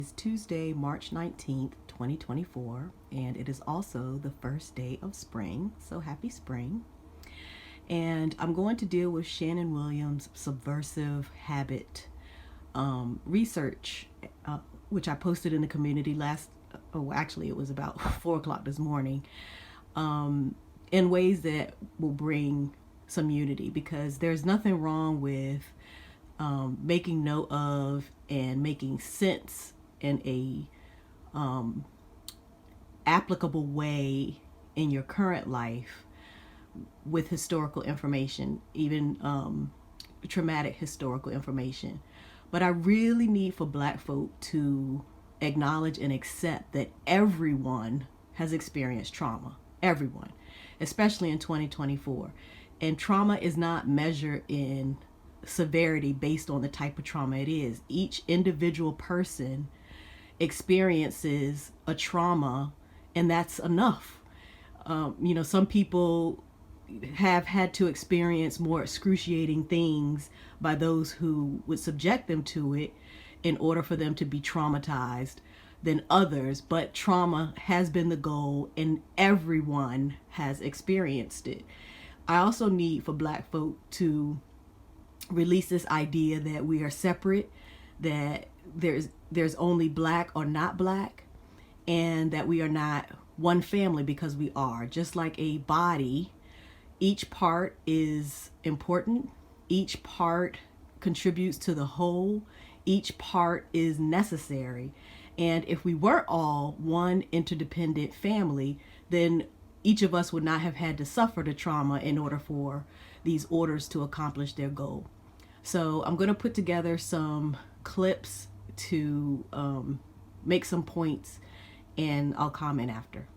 It's Tuesday, March 19th, 2024, and it is also the first day of spring, so happy spring. And I'm going to deal with Shannon Williams' subversive habit research, which I posted in the community actually it was about 4 o'clock this morning, in ways that will bring some unity, because there's nothing wrong with making note of and making sense in a applicable way in your current life with historical information, even traumatic historical information. But I really need for Black folk to acknowledge and accept that everyone has experienced trauma. Everyone, especially in 2024. And trauma is not measured in severity based on the type of trauma it is. Each individual person experiences a trauma, and that's enough. Some people have had to experience more excruciating things by those who would subject them to it in order for them to be traumatized than others, but trauma has been the goal and everyone has experienced it. I also need for Black folk to release this idea that we are separate, that there's only Black or not Black, and that we are not one family, because we are. Just like a body, each part is important, each part contributes to the whole, each part is necessary. And if we were all one interdependent family, then each of us would not have had to suffer the trauma in order for these orders to accomplish their goal. So I'm going to put together some clips to make some points, and I'll comment after.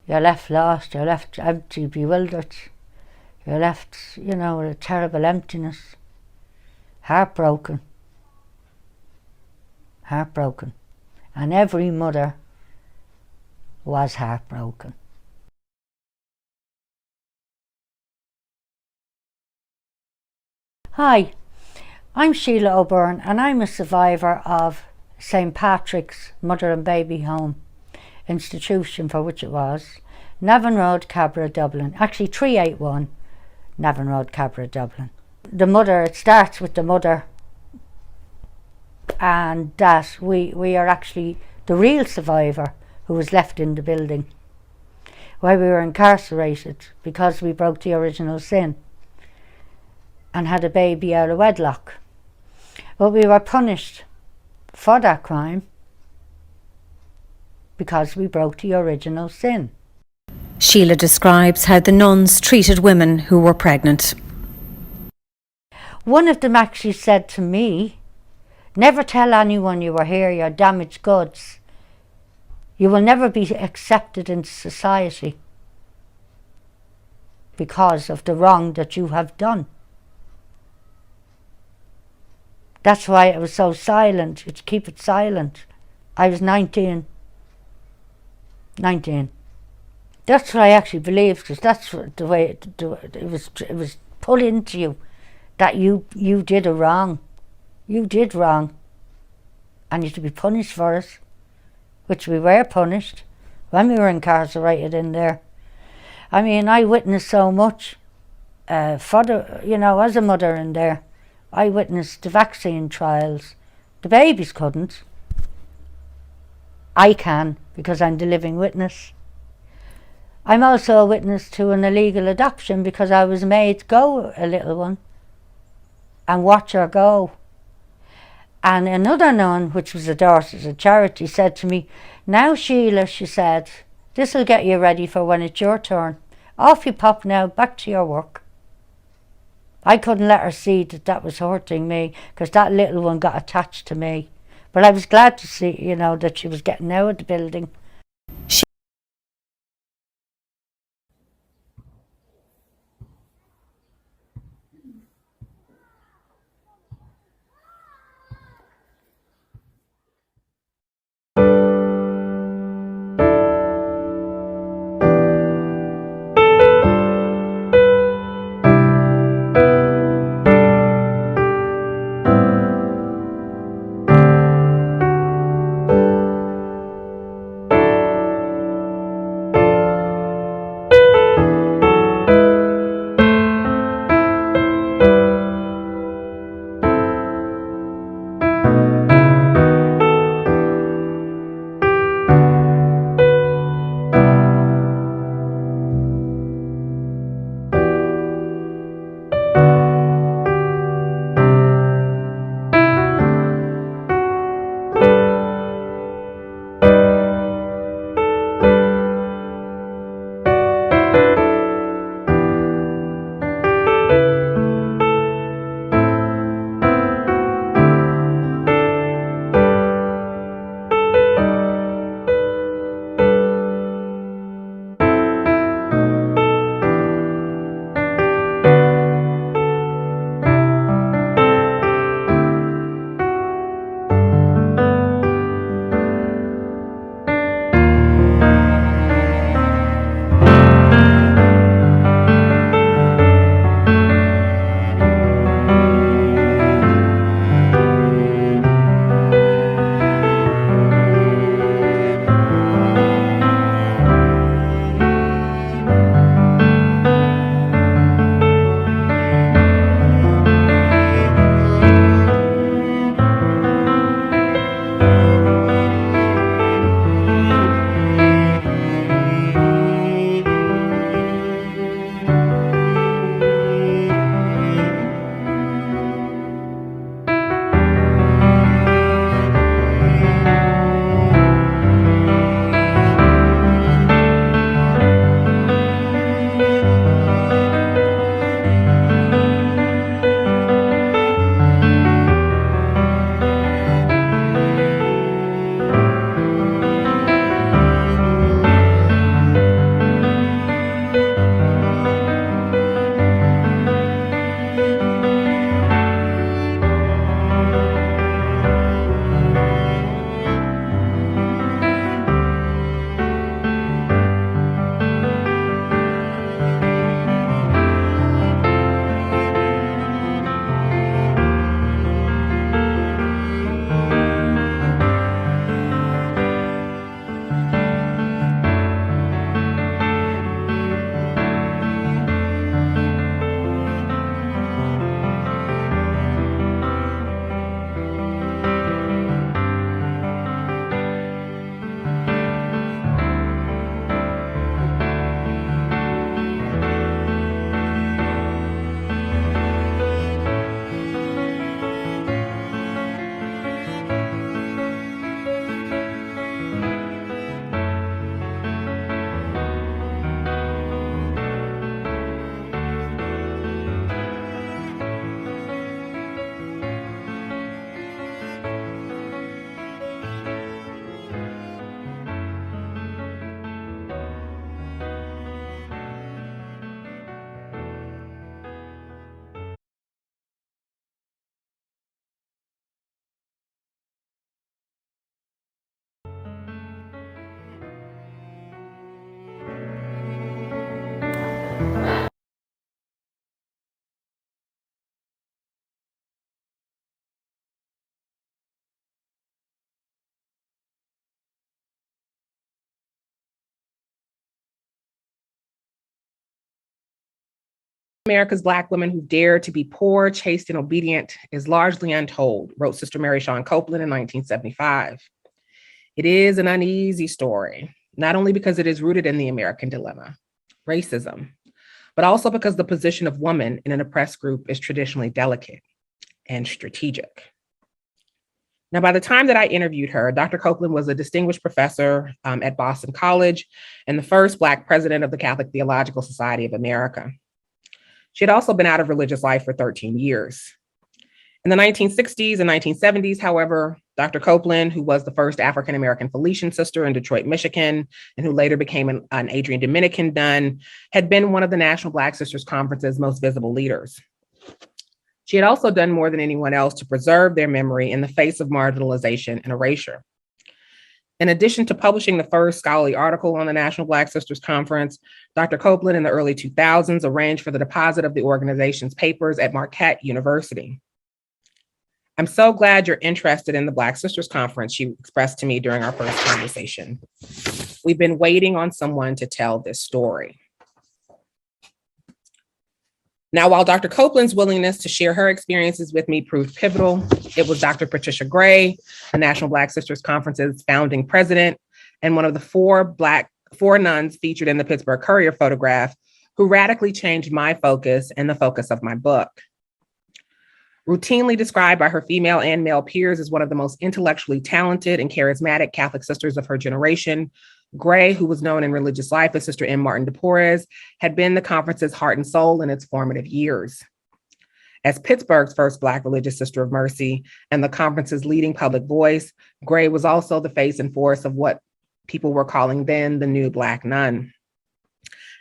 You're left lost, you're left empty, bewildered, you're left, with a terrible emptiness. Heartbroken. And every mother was heartbroken. Hi, I'm SHEILA O'Byrne, and I'm a survivor of St. Patrick's Mother and Baby Home institution, for which it was, Navan Road, Cabra, Dublin. Actually 381 Navan Road, Cabra, Dublin. The mother, it starts with the mother, and that we are actually the real survivor who was left in the building while we were incarcerated because we broke the original sin and had a baby out of wedlock. But we were punished for that crime because we broke the original sin. SHEILA describes how the nuns treated women who were pregnant. One of them actually said to me, "Never tell anyone you were here, you're damaged goods. You will never be accepted into society because of the wrong that you have done." That's why I was so silent, to keep it silent. I was 19. That's what I actually believed, because that's the way it was put into you, that you did a wrong. You did wrong. And you're to be punished for it, which we were punished when we were incarcerated in there. I mean, I witnessed so much for the, as a mother in there. I witnessed the vaccine trials. The babies couldn't. I can, because I'm the living witness. I'm also a witness to an illegal adoption, because I was made go a little one and watch her go. And another nun, which was a daughter of charity, said to me, "Now, SHEILA," she said, "this'll get you ready for when it's your turn. Off you pop now, back to your work." I couldn't let her see that was hurting me, because that little one got attached to me. But I was glad to see, that she was getting out of the building. America's Black women who dared to be poor, chaste, and obedient is largely untold, wrote Sister Mary Shawn Copeland in 1975. It is an uneasy story, not only because it is rooted in the American dilemma, racism, but also because the position of woman in an oppressed group is traditionally delicate and strategic. Now, by the time that I interviewed her, Dr. Copeland was a distinguished professor at Boston College and the first Black president of the Catholic Theological Society of America. She had also been out of religious life for 13 years. In the 1960s and 1970s, however, Dr. Copeland, who was the first African-American Felician sister in Detroit, Michigan, and who later became an Adrian Dominican nun, had been one of the National Black Sisters Conference's most visible leaders. She had also done more than anyone else to preserve their memory in the face of marginalization and erasure. In addition to publishing the first scholarly article on the National Black Sisters Conference, Dr. Copeland in the early 2000s arranged for the deposit of the organization's papers at Marquette University. I'm so glad you're interested in the Black Sisters Conference, she expressed to me during our first conversation. We've been waiting on someone to tell this story. Now, while Dr. Copeland's willingness to share her experiences with me proved pivotal, it was Dr. Patricia Gray, the National Black Sisters Conference's founding president, and one of the four nuns featured in the Pittsburgh Courier photograph, who radically changed my focus and the focus of my book. Routinely described by her female and male peers as one of the most intellectually talented and charismatic Catholic sisters of her generation, Gray, who was known in religious life as Sister M. Martin de Porres, had been the conference's heart and soul in its formative years. As Pittsburgh's first Black religious sister of mercy and the conference's leading public voice, Gray was also the face and force of what people were calling then the new Black nun.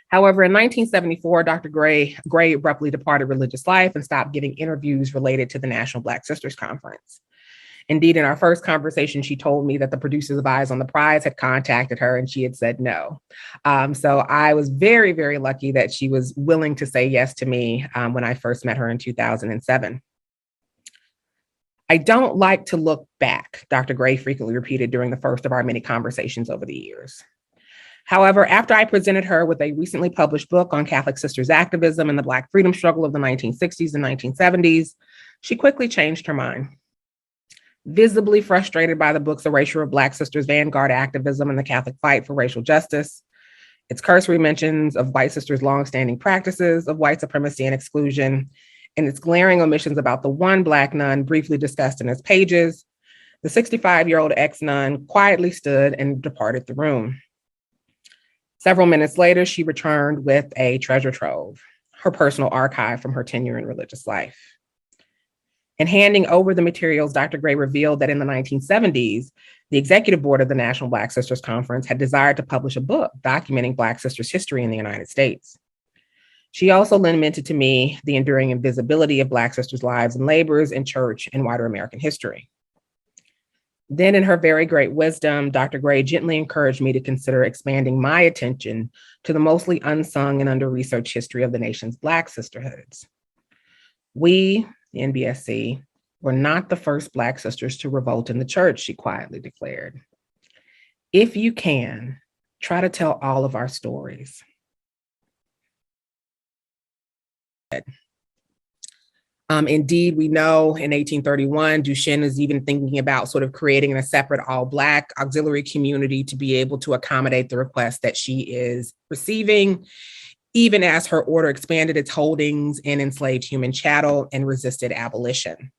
However, in 1974, Dr. Gray abruptly departed religious life and stopped giving interviews related to the National Black Sisters Conference. Indeed, in our first conversation, she told me that the producers of Eyes on the Prize had contacted her and she had said no. So I was very, very lucky that she was willing to say yes to me when I first met her in 2007. I don't like to look back, Dr. Gray frequently repeated during the first of our many conversations over the years. However, after I presented her with a recently published book on Catholic sisters' activism and the Black freedom struggle of the 1960s and 1970s, she quickly changed her mind. Visibly frustrated by the book's erasure of Black sisters' vanguard activism and the Catholic fight for racial justice, its cursory mentions of white sisters' longstanding practices of white supremacy and exclusion, and its glaring omissions about the one Black nun briefly discussed in its pages, the 65-year-old ex-nun quietly stood and departed the room. Several minutes later, she returned with a treasure trove, her personal archive from her tenure in religious life. In handing over the materials, Dr. Gray revealed that in the 1970s, the executive board of the National Black Sisters Conference had desired to publish a book documenting Black sisters' history in the United States. She also lamented to me the enduring invisibility of Black sisters' lives and labors in church and wider American history. Then, in her very great wisdom, Dr. Gray gently encouraged me to consider expanding my attention to the mostly unsung and under-researched history of the nation's Black sisterhoods. We, the NBSC, were not the first Black sisters to revolt in the church, she quietly declared. If you can, try to tell all of our stories. Indeed, we know in 1831, Duchenne is even thinking about sort of creating a separate all-Black auxiliary community to be able to accommodate the request that she is receiving, even as her order expanded its holdings in enslaved human chattel and resisted abolition.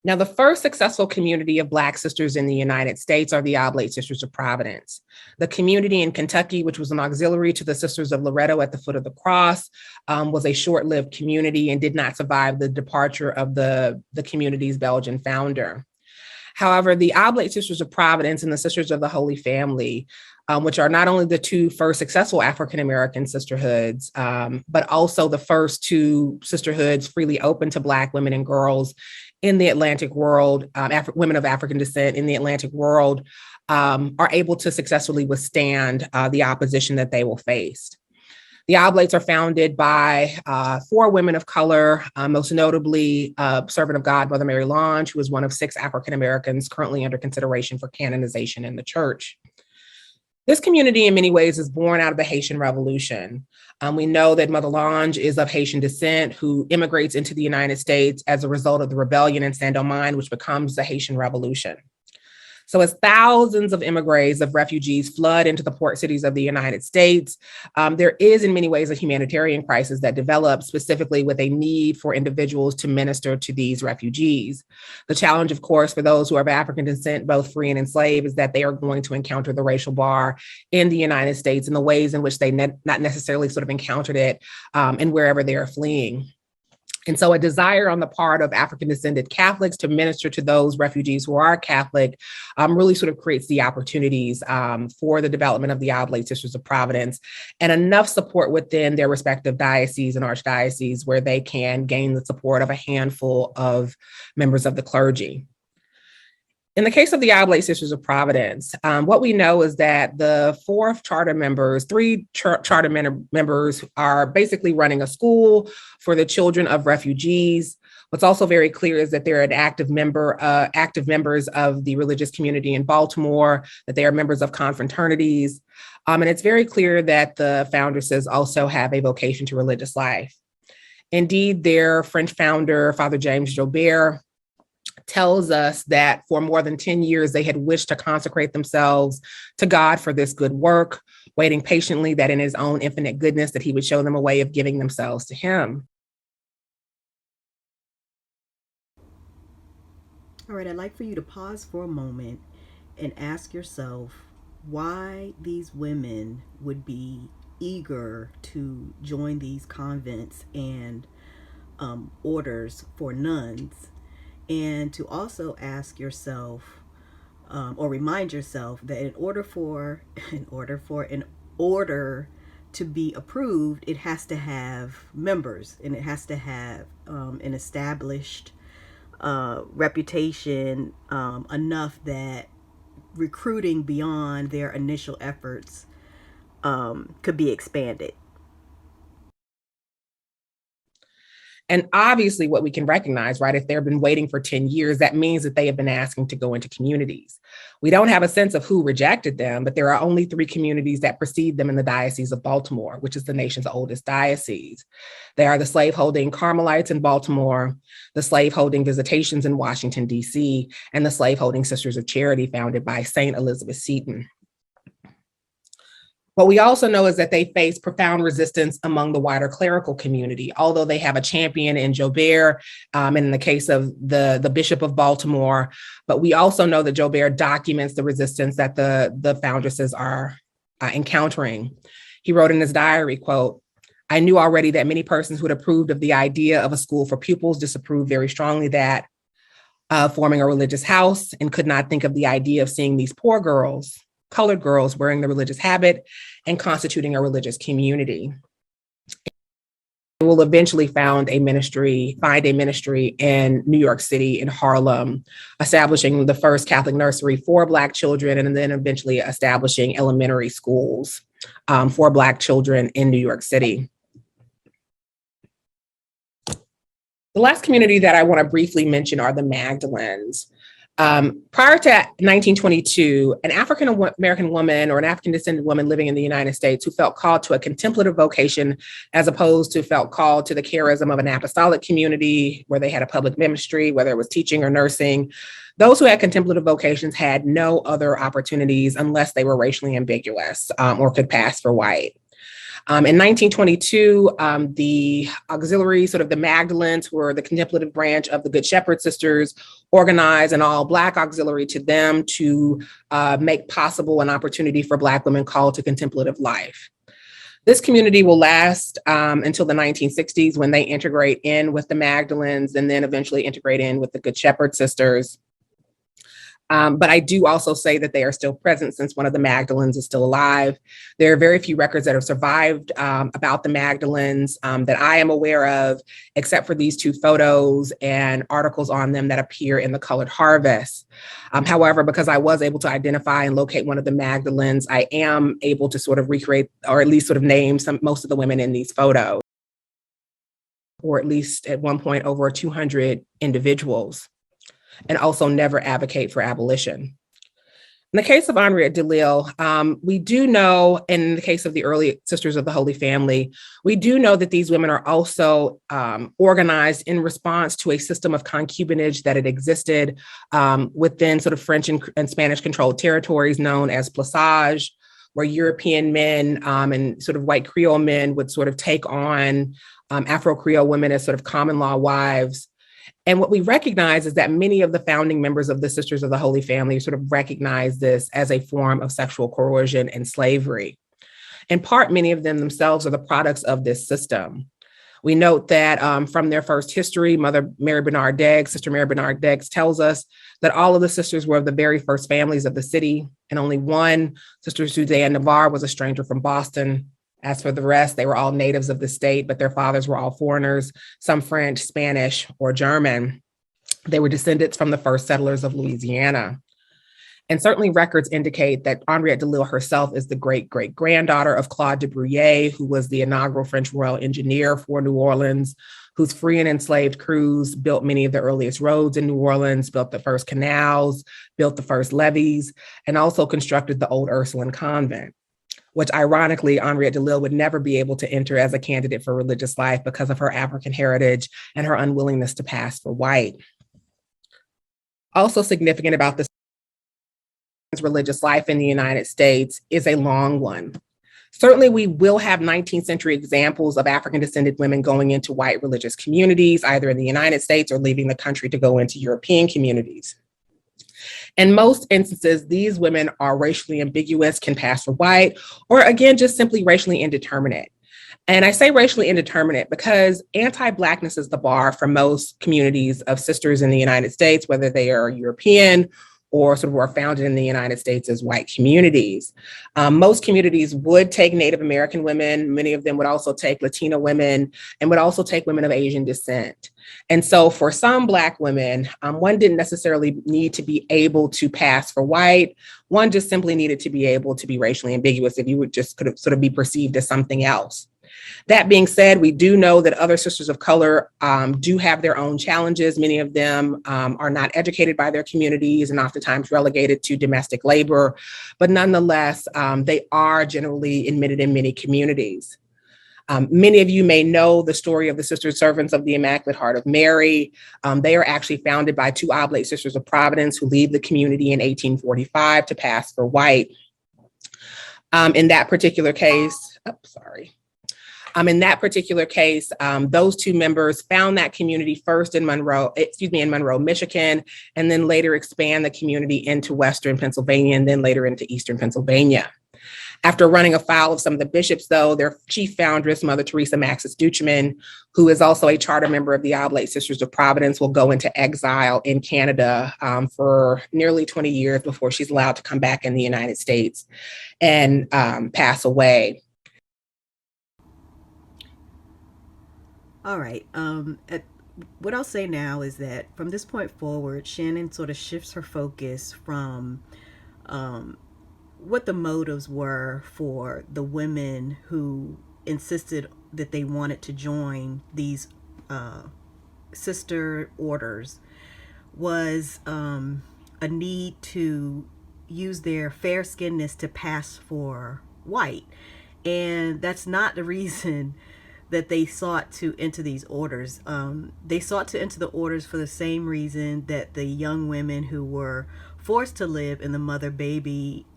Now, the first successful community of Black sisters in the United States are the Oblate Sisters of Providence. The community in Kentucky, which was an auxiliary to the Sisters of Loretto at the foot of the cross, was a short-lived community and did not survive the departure of the community's Belgian founder. However, the Oblate Sisters of Providence and the Sisters of the Holy Family, which are not only the two first successful African-American sisterhoods, but also the first two sisterhoods freely open to Black women and girls in the Atlantic world, women of African descent in the Atlantic world, are able to successfully withstand the opposition that they will face. The Oblates are founded by 4 women of color, most notably Servant of God, Mother Mary Lange, who is one of 6 African Americans currently under consideration for canonization in the church. This community in many ways is born out of the Haitian Revolution. We know that Mother Lange is of Haitian descent who immigrates into the United States as a result of the rebellion in Saint-Domingue, which becomes the Haitian Revolution. So as thousands of immigrants, of refugees flood into the port cities of the United States, there is in many ways a humanitarian crisis that develops specifically with a need for individuals to minister to these refugees. The challenge, of course, for those who are of African descent, both free and enslaved, is that they are going to encounter the racial bar in the United States in the ways in which they not necessarily sort of encountered it and wherever they are fleeing. And so a desire on the part of African descended Catholics to minister to those refugees who are Catholic really sort of creates the opportunities for the development of the Oblate Sisters of Providence and enough support within their respective dioceses and archdioceses where they can gain the support of a handful of members of the clergy. In the case of the Oblate Sisters of Providence, what we know is that the three charter members are basically running a school for the children of refugees. What's also very clear is that they're active members of the religious community in Baltimore, that they are members of confraternities. And it's very clear that the foundresses also have a vocation to religious life. Indeed, their French founder, Father James Jobert, tells us that for more than 10 years, they had wished to consecrate themselves to God for this good work, waiting patiently that in his own infinite goodness, that he would show them a way of giving themselves to him. All right, I'd like for you to pause for a moment and ask yourself why these women would be eager to join these convents and orders for nuns. And to also ask yourself or remind yourself that in order to be approved, it has to have members and it has to have an established reputation enough that recruiting beyond their initial efforts could be expanded. And obviously what we can recognize, right, if they've been waiting for 10 years, that means that they have been asking to go into communities. We don't have a sense of who rejected them, but there are only 3 communities that precede them in the Diocese of Baltimore, which is the nation's oldest diocese. They are the slaveholding Carmelites in Baltimore, the slaveholding Visitations in Washington, D.C., and the slaveholding Sisters of Charity founded by St. Elizabeth Seton. What we also know is that they face profound resistance among the wider clerical community, although they have a champion in Jobert, and in the case of the Bishop of Baltimore. But we also know that Jobert documents the resistance that the foundresses are encountering. He wrote in his diary, quote, "I knew already that many persons who had approved of the idea of a school for pupils disapproved very strongly that forming a religious house and could not think of the idea of seeing these poor girls, colored girls wearing the religious habit and constituting a religious community. They will eventually find a ministry in New York City, in Harlem, establishing the first Catholic nursery for Black children, and then eventually establishing elementary schools for Black children in New York City. The last community that I want to briefly mention are the Magdalens. Prior to 1922, an African American woman or an African descended woman living in the United States who felt called to a contemplative vocation as opposed to felt called to the charism of an apostolic community where they had a public ministry, whether it was teaching or nursing. Those who had contemplative vocations had no other opportunities unless they were racially ambiguous or could pass for white. In 1922, the auxiliary, sort of the Magdalens, who were the contemplative branch of the Good Shepherd Sisters, organized an all-Black auxiliary to them to make possible an opportunity for Black women called to contemplative life. This community will last until the 1960s when they integrate in with the Magdalens and then eventually integrate in with the Good Shepherd Sisters. But I do also say that they are still present since one of the Magdalens is still alive. There are very few records that have survived about the Magdalens that I am aware of, except for these 2 photos and articles on them that appear in the Colored Harvest. However, because I was able to identify and locate one of the Magdalens, I am able to sort of recreate or at least sort of name most of the women in these photos, or at least at one point over 200 individuals, and also never advocate for abolition. In the case of Henriette DeLille, we do know, in the case of the early Sisters of the Holy Family, we do know that these women are also organized in response to a system of concubinage that had existed within sort of French and Spanish controlled territories known as plaçage, where European men and sort of white Creole men would sort of take on Afro-Creole women as sort of common law wives. And what we recognize is that many of the founding members of the Sisters of the Holy Family sort of recognize this as a form of sexual coercion and slavery. In part, many of them themselves are the products of this system. We note that from their first history, Mother Mary Bernard Deggs, Sister Mary Bernard Deggs, tells us that all of the sisters were of the very first families of the city, and only one, Sister Suzanne Navarre, was a stranger from Boston. As for the rest, they were all natives of the state, but their fathers were all foreigners, some French, Spanish, or German. They were descendants from the first settlers of Louisiana. And certainly records indicate that Henriette DeLille herself is the great-great-granddaughter of Claude de Bruyere, who was the inaugural French royal engineer for New Orleans, whose free and enslaved crews built many of the earliest roads in New Orleans, built the first canals, built the first levees, and also constructed the old Ursuline convent, which ironically, Henriette DeLille would never be able to enter as a candidate for religious life because of her African heritage and her unwillingness to pass for white. Also significant about this religious life in the United States is a long one. Certainly, we will have 19th century examples of African descended women going into white religious communities, either in the United States or leaving the country to go into European communities. In most instances, these women are racially ambiguous, can pass for white, or again, just simply racially indeterminate. And I say racially indeterminate because anti-Blackness is the bar for most communities of sisters in the United States, whether they are European or sort of were founded in the United States as white communities. Most communities would take Native American women. Many of them would also take Latino women and would also take women of Asian descent. And so for some Black women, one didn't necessarily need to be able to pass for white. One just simply needed to be able to be racially ambiguous if you would just could sort of be perceived as something else. That being said, we do know that other sisters of color do have their own challenges. Many of them are not educated by their communities and oftentimes relegated to domestic labor, but nonetheless, they are generally admitted in many communities. Many of you may know the story of the Sister Servants of the Immaculate Heart of Mary. They are actually founded by two Oblate Sisters of Providence who leave the community in 1845 to pass for white. In that particular case, in that particular case, those two members found that community first in Monroe, Michigan, and then later expand the community into Western Pennsylvania and then later into Eastern Pennsylvania. After running afoul of some of the bishops, though, their chief foundress, Mother Teresa Maxis Duchemin, who is also a charter member of the Oblate Sisters of Providence, will go into exile in Canada for nearly 20 years before she's allowed to come back in the United States and pass away. All right. What I'll say now is that from this point forward, Shannon sort of shifts her focus from what the motives were for the women who insisted that they wanted to join these sister orders was a need to use their fair-skinnedness to pass for white. And that's not the reason that they sought to enter these orders. They sought to enter the orders for the same reason that the young women who were forced to live in the mother-baby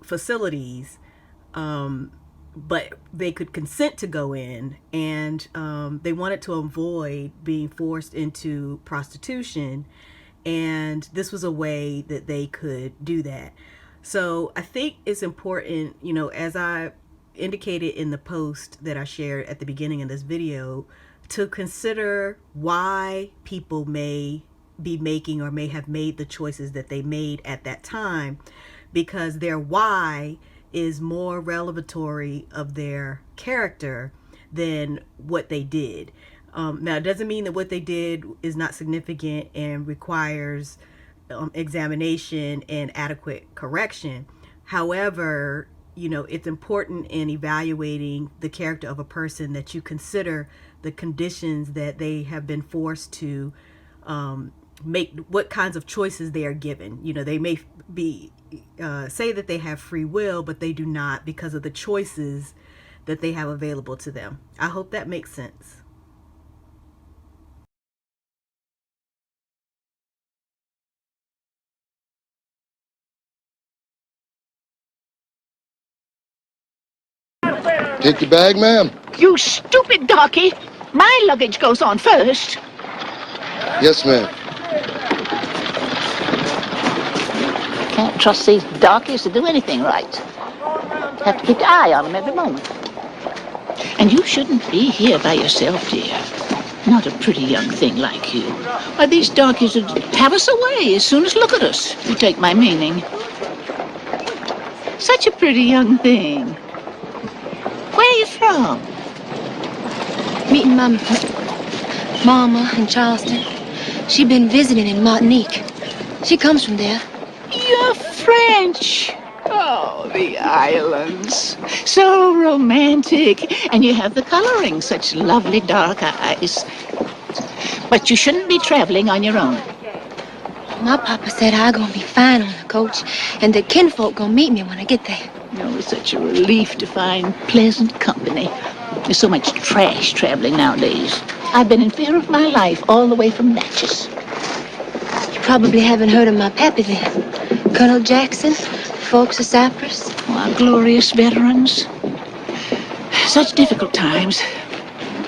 facilities, but they could consent to go in, and they wanted to avoid being forced into prostitution, and this was a way that they could do that. So I think it's important, as I indicated in the post that I shared at the beginning of this video, to consider why people may be making or may have made the choices that they made at that time, because their why is more revelatory of their character than what they did. Now, it doesn't mean that what they did is not significant and requires examination and adequate correction. However, it's important in evaluating the character of a person that you consider the conditions that they have been forced to make, what kinds of choices they are given. You know, they may be say that they have free will, but they do not, because of the choices that they have available to them. I hope that makes sense. Take your bag, ma'am? You stupid darky! My luggage goes on first. Yes, ma'am. Can't trust these darkies to do anything right. Have to keep your eye on them every moment. And you shouldn't be here by yourself, dear. Not a pretty young thing like you. Why, these darkies would have us away as soon as look at us, if you take my meaning. Such a pretty young thing. Where are you from? Meeting my mama in Charleston. She been visiting in Martinique. She comes from there. You're French. Oh, the islands. So romantic. And you have the coloring, such lovely dark eyes. But you shouldn't be traveling on your own. My papa said I gonna be fine on the coach, and the kinfolk gonna meet me when I get there. Oh, it's such a relief to find pleasant company. There's so much trash traveling nowadays. I've been in fear of my life all the way from Natchez. You probably haven't heard of my pappy then. Colonel Jackson, folks of Cyprus. Oh, our glorious veterans. Such difficult times.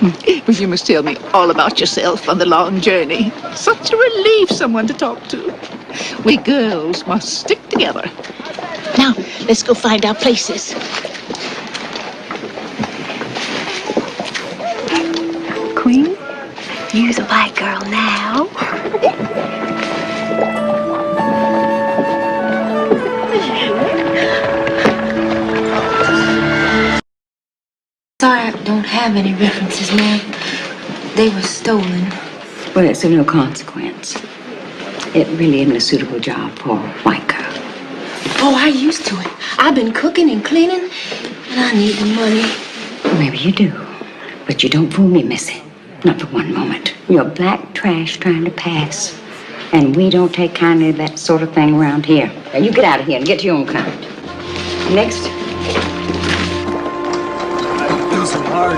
But you must tell me all about yourself on the long journey. Such a relief, someone to talk to. We girls must stick together. Now, let's go find our places. Queen, you's a white girl now. Sorry, I don't have any references, ma'am. They were stolen. Well, it's of no consequence. It really isn't a suitable job for a white girl. Oh, I used to it. I've been cooking and cleaning, and I need the money. Well, maybe you do, but you don't fool me, Missy. Not for one moment. You're black trash trying to pass, and we don't take kindly to that sort of thing around here. Now, you get out of here and get to your own kind. Next. Do some hard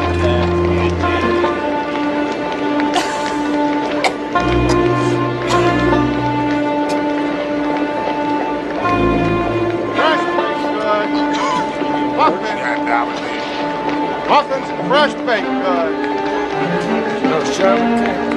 Muffins and fresh baked goods. No, Charlotte.